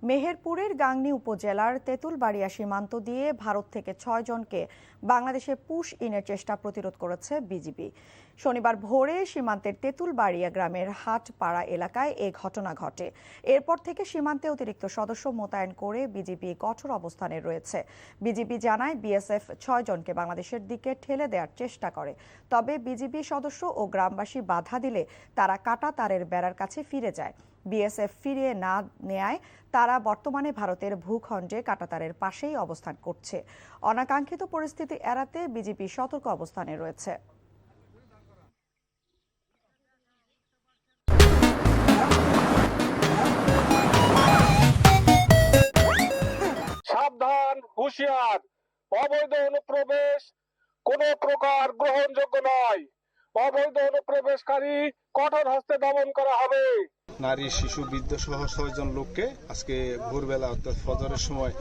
মেহেরপুরের গাংনী উপজেলার তেঁতুলবাড়িয়া সীমান্ত দিয়ে ভারত থেকে ৬ জনকে বাংলাদেশে পুশ ইনের চেষ্টা প্রতিরোধ করেছে বিজিবি। শনিবার ভোরে সীমান্তের তেঁতুলবাড়িয়া গ্রামের হাটপাড়া এলাকায় এ ঘটনা ঘটে। এরপর থেকে সীমান্তে অতিরিক্ত সদস্য মোতায়েন করে বিজিবি কঠোর অবস্থানে রয়েছে। বিজিবি জানায় বিএসএফ ৬ জনকে বাংলাদেশের দিকে ঠেলে দেওয়ার চেষ্টা করে। তবে বিজিবি সদস্য ও গ্রামবাসী বাধা দিলে তারা কাটা তারের বেড়ার কাছে ফিরে যায়। বিএসএফ ফিরিয়ে না নেয়ায় তারা বর্তমানে ভারতের ভূখণ্ডে কাঁটাতারের পাশেই অবস্থান করছে। অনাকাঙ্ক্ষিত পরিস্থিতি এড়াতে বিজিবি সতর্ক অবস্থানে রয়েছে। সাবধান, হুঁশিয়ার! অবৈধ অনুপ্রবেশ কোনো প্রকার গ্রহণযোগ্য নয়। অবৈধ অনুপ্রবেশকারী কঠোর হস্তে দমন করা হবে। নারী, শিশু, বৃদ্ধ সহ ৬ জন লোককে আজকে ভোরবেলা অর্থাৎ ফজরের সময়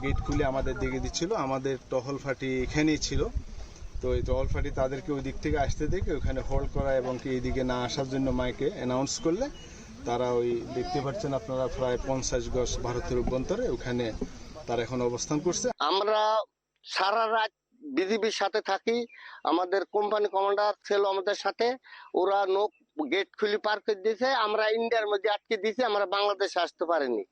গেট খুলে আমাদের দিকে দিচ্ছিল। আমাদের টহল ফাঁটি এখানেই ছিল। তো এই টহল ফাঁটি তাদেরকে ওই দিক থেকে আসতে দেখে ওখানে হোল্ড করা এবং কি এইদিকে না আসার জন্য মাইকে অ্যানাউন্স করলে তারা ওই দেখতে পাচ্ছেন আপনারা প্রায় ৫০ গজ ভারতের অভ্যন্তরে ওখানে তারা এখন অবস্থান করছে। আমরা সারা রাত বিজিবির সাথে থাকি। আমাদের কোম্পানি কমান্ডার ছিল আমাদের সাথে। ওরা গেট খুলে পার করে দিয়েছে। আমরা ইন্ডিয়ার মধ্যে আটকে দিয়েছি, আমরা বাংলাদেশে আসতে পারিনি।